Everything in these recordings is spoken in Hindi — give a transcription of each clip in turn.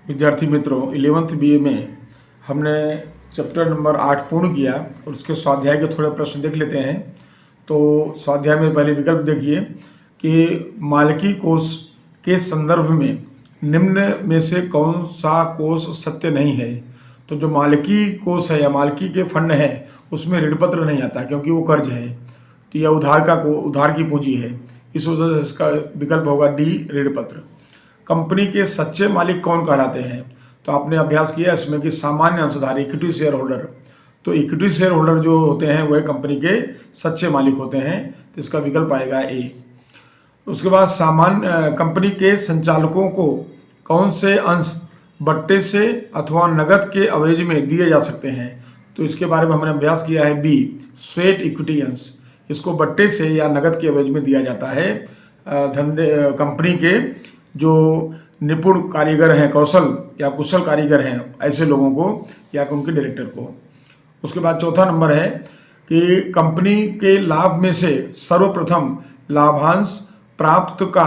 विद्यार्थी मित्रों, 11th BA में हमने चैप्टर नंबर 8 पूर्ण किया और उसके स्वाध्याय के थोड़े प्रश्न देख लेते हैं। तो स्वाध्याय में पहले विकल्प देखिए कि मालकी कोष के संदर्भ में निम्न में से कौन सा कोष सत्य नहीं है। तो जो मालकी कोष है या मालकी के फंड है उसमें ऋण पत्र नहीं आता क्योंकि वो कर्ज है, तो यह उधार की पूंजी है। इस वजह से इसका विकल्प होगा डी, ऋण पत्र। कंपनी के सच्चे मालिक कौन कहलाते हैं? तो आपने अभ्यास किया इसमें कि सामान्य अंशधारी, इक्विटी शेयर होल्डर। तो इक्विटी शेयर होल्डर जो होते हैं वह कंपनी के सच्चे मालिक होते हैं, तो इसका विकल्प आएगा ए। उसके बाद सामान्य कंपनी के संचालकों को कौन से अंश बट्टे से अथवा नगद के अवधि में दिए जा सकते हैं? तो इसके बारे में हमने अभ्यास किया है बी, स्वेट इक्विटी अंश। इसको बट्टे से या नगद के अवधि में दिया जाता है कंपनी के जो निपुण कारीगर हैं, कुशल कारीगर हैं, ऐसे लोगों को या उनके डायरेक्टर को। उसके बाद चौथा नंबर है कि कंपनी के लाभ में से सर्वप्रथम लाभांश प्राप्त का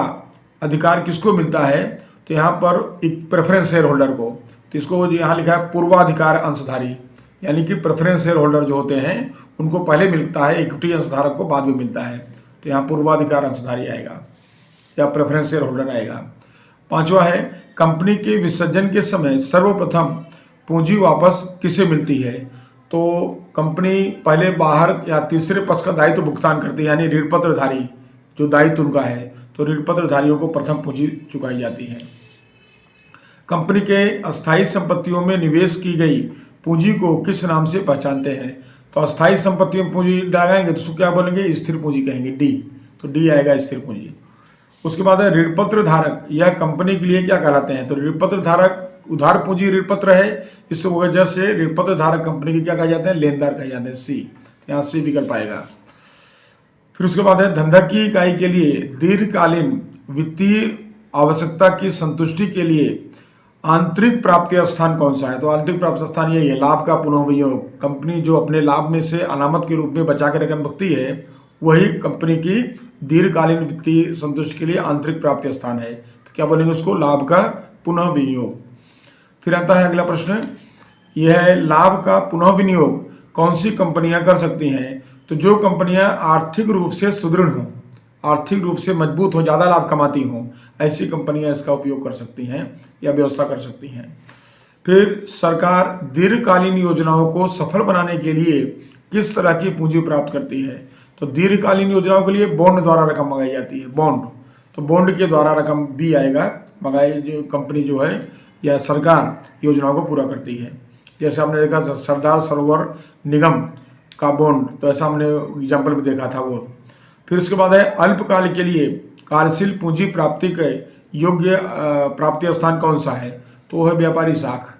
अधिकार किसको मिलता है? तो यहाँ पर एक प्रेफरेंस शेयर होल्डर को। तो इसको यहाँ लिखा है पूर्वाधिकार अंशधारी, यानी कि प्रेफरेंस शेयर होल्डर जो होते हैं उनको पहले मिलता है, इक्विटी अंशधारक को बाद में मिलता है। तो यहाँ पूर्वाधिकार अंशधारी आएगा या प्रेफरेंस शेयर होल्डर आएगा। पांचवा है कंपनी के विसर्जन के समय सर्वप्रथम पूंजी वापस किसे मिलती है? तो कंपनी पहले बाहर या तीसरे पक्ष का दायित्व भुगतान करती है, यानी ऋण पत्रधारी जो दायित्व उनका है, तो ऋण पत्रधारियों को प्रथम पूंजी चुकाई जाती है। कंपनी के अस्थायी संपत्तियों में निवेश की गई पूंजी को किस नाम से पहचानते हैं? तो अस्थायी संपत्तियों में पूंजी डालेंगे तो उसको क्या बोलेंगे? स्थिर पूंजी कहेंगे, डी। तो डी आएगा, स्थिर पूंजी। उसके बाद है ऋण पत्र धारक, यह कंपनी के लिए क्या कहलाते हैं? तो ऋण पत्र धारक उधार पूंजी ऋण पत्र है, इस वजह से ऋण पत्र धारक कंपनी के क्या कहे जाते हैं? लेनदार कहे जाते हैं, सी। यहाँ सी विकल्प आएगा। फिर उसके बाद है धंधा की इकाई के लिए दीर्घकालीन वित्तीय आवश्यकता की संतुष्टि के लिए आंतरिक प्राप्ति स्थान कौन सा है? तो आंतरिक प्राप्ति स्थान यही है, लाभ का पुनर्विनियोग। कंपनी जो अपने लाभ में से अनामत के रूप में बचा के रकम रखती है, वही कंपनी की दीर्घकालीन वित्तीय संतुष्टि के लिए आंतरिक प्राप्ति स्थान है। तो क्या बोलेंगे उसको? लाभ का पुनः विनियोग। फिर आता है अगला प्रश्न, यह है लाभ का पुनः विनियोग कौन सी कंपनियां कर सकती हैं? तो जो कंपनियां आर्थिक रूप से सुदृढ़ हों, आर्थिक रूप से मजबूत हो, ज़्यादा लाभ कमाती हों, ऐसी कंपनियां इसका उपयोग कर सकती हैं या व्यवस्था कर सकती हैं। फिर सरकार दीर्घकालीन योजनाओं को सफल बनाने के लिए किस तरह की पूंजी प्राप्त करती है? तो दीर्घकालीन योजनाओं के लिए बॉन्ड द्वारा रकम मंगाई जाती है, बॉन्ड। तो बॉन्ड के द्वारा रकम भी आएगा, मंगाई जो कंपनी जो है या सरकार योजनाओं को पूरा करती है। जैसे हमने देखा सरदार सरोवर निगम का बॉन्ड, तो ऐसा हमने एग्जाम्पल में देखा था वो। फिर उसके बाद है अल्पकाल के लिए कार्यशील पूंजी प्राप्ति के योग्य प्राप्ति स्थान कौन सा है? तो वो है व्यापारी साख,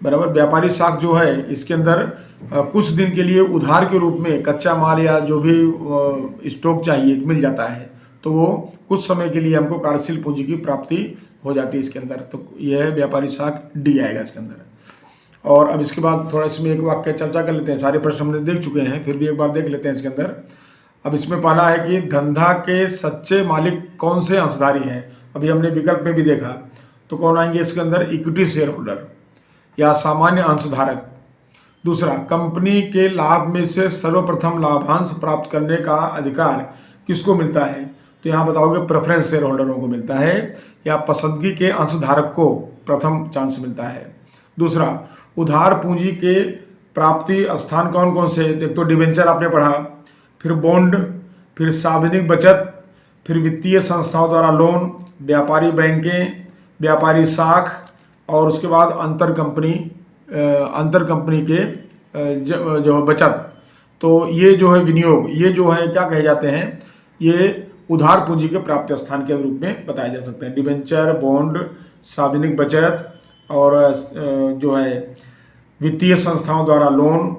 बराबर। व्यापारी साख जो है इसके अंदर कुछ दिन के लिए उधार के रूप में कच्चा माल या जो भी स्टॉक चाहिए मिल जाता है, तो वो कुछ समय के लिए हमको कार्यशील पूंजी की प्राप्ति हो जाती है इसके अंदर। तो यह है व्यापारी साख, डी आएगा इसके अंदर। और अब इसके बाद थोड़ा इसमें एक वाक्य चर्चा कर लेते हैं। सारे प्रश्न हमने देख चुके हैं, फिर भी एक बार देख लेते हैं इसके अंदर। अब इसमें पहला है कि धंधा के सच्चे मालिक कौन से अंशधारी हैं? अभी हमने विकल्प में भी देखा, तो कौन आएंगे इसके अंदर? इक्विटी शेयर होल्डर या सामान्य अंशधारक। दूसरा, कंपनी के लाभ में से सर्वप्रथम लाभांश प्राप्त करने का अधिकार किसको मिलता है? तो यहाँ बताओगे प्रेफरेंस शेयर होल्डरों को मिलता है या पसंदगी के अंशधारक को प्रथम चांस मिलता है। दूसरा, उधार पूंजी के प्राप्ति स्थान कौन कौन से? एक तो डिवेंचर आपने पढ़ा, फिर बॉन्ड, फिर सार्वजनिक बचत, फिर वित्तीय संस्थाओं द्वारा लोन, व्यापारी बैंकें, व्यापारी साख, और उसके बाद अंतर कंपनी के जो बचत। तो ये जो है विनियोग, ये जो है क्या कहे जाते हैं? ये उधार पूंजी के प्राप्ति स्थान के रूप में बताए जा सकते हैं। डिवेंचर, बॉन्ड, सार्वजनिक बचत और जो है वित्तीय संस्थाओं द्वारा लोन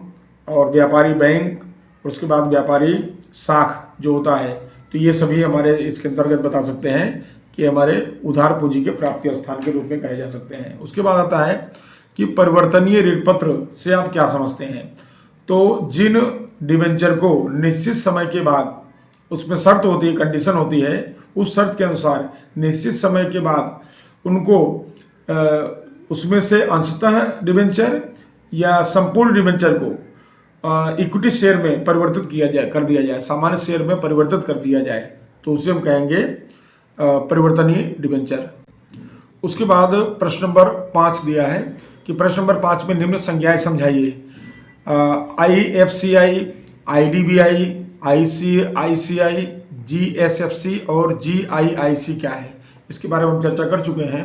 और व्यापारी बैंक, और उसके बाद व्यापारी साख जो होता है। तो ये सभी हमारे इसके अंतर्गत बता सकते हैं कि हमारे उधार पूंजी के प्राप्ति स्थान के रूप में कहे जा सकते हैं। उसके बाद आता है कि परिवर्तनीय ऋण पत्र से आप क्या समझते हैं? तो जिन डिवेंचर को निश्चित समय के बाद, उसमें शर्त होती है, कंडीशन होती है, उस शर्त के अनुसार निश्चित समय के बाद उनको उसमें से अंशतः डिबेंचर या संपूर्ण डिबेंचर को इक्विटी शेयर में परिवर्तित किया जाए, कर दिया जाए, सामान्य शेयर में परिवर्तित कर दिया जाए, तो उसे हम कहेंगे परिवर्तनीय डिबेंचर। उसके बाद प्रश्न नंबर 5 दिया है कि प्रश्न नंबर 5 में निम्न संज्ञाएं समझाइए। IFCI, IDBI, ICICI, GSFC और GIIC क्या है, इसके बारे में हम चर्चा कर चुके हैं।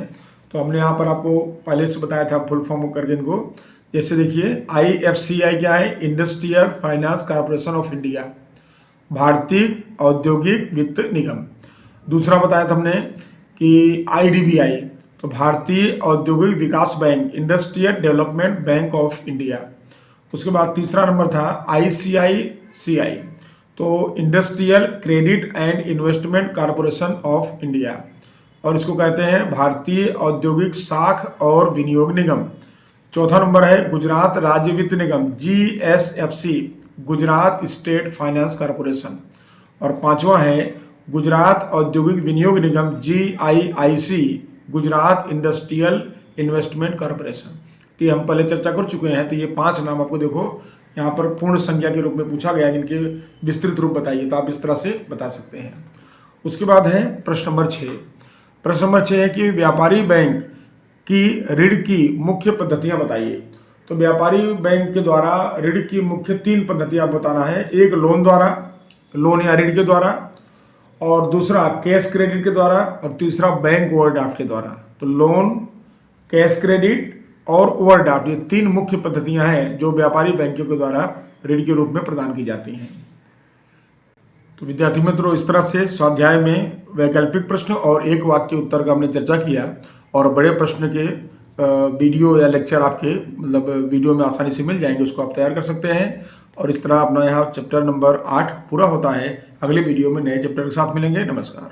तो हमने यहाँ पर आपको पहले से बताया था फुल फॉर्म करके इनको। जैसे देखिए IFCI क्या है, industrial finance corporation of India, भारतीय औद्योगिक वित्त निगम। दूसरा बताया था हमने कि IDBI, तो भारतीय औद्योगिक विकास bank, industrial development bank of India. उसके बाद तीसरा नंबर था ICICI, तो industrial credit and investment corporation of India, और इसको कहते हैं भारतीय औद्योगिक साख और विनियोग निगम। चौथा नंबर है गुजरात राज्य वित्त निगम, GSFC, Gujarat state finance corporation. और पांचवा है गुजरात औद्योगिक विनियोग निगम, GIIC, Gujarat industrial investment corporation. तो ये हम पहले चर्चा कर चुके हैं। तो ये 5 नाम आपको देखो यहाँ पर पूर्ण संज्ञा के रूप में पूछा गया है, जिनके विस्तृत रूप बताइए, तो आप इस तरह से बता सकते हैं। उसके बाद है प्रश्न नंबर 6। प्रश्न नंबर 6 है कि व्यापारी बैंक की ऋण की मुख्य पद्धतियां बताइए। तो व्यापारी बैंक के द्वारा ऋण की मुख्य 3 पद्धतियां बताना है। एक लोन द्वारा, लोन या ऋण के द्वारा, और दूसरा कैश क्रेडिट के द्वारा, और तीसरा बैंक ओवरड्राफ्ट के द्वारा। तो लोन, कैश क्रेडिट और ओवरड्राफ्ट, ये 3 मुख्य पद्धतियां हैं जो व्यापारी बैंकों के द्वारा ऋण के रूप में प्रदान की जाती हैं। तो विद्यार्थी मित्रों, इस तरह से स्वाध्याय में वैकल्पिक प्रश्न और एक वाक्य उत्तर का हमने चर्चा किया, और बड़े प्रश्न के वीडियो या लेक्चर आपके मतलब वीडियो में आसानी से मिल जाएंगे, उसको आप तैयार कर सकते हैं। और इस तरह अपना यहाँ चैप्टर नंबर 8 पूरा होता है। अगले वीडियो में नए चैप्टर के साथ मिलेंगे। नमस्कार।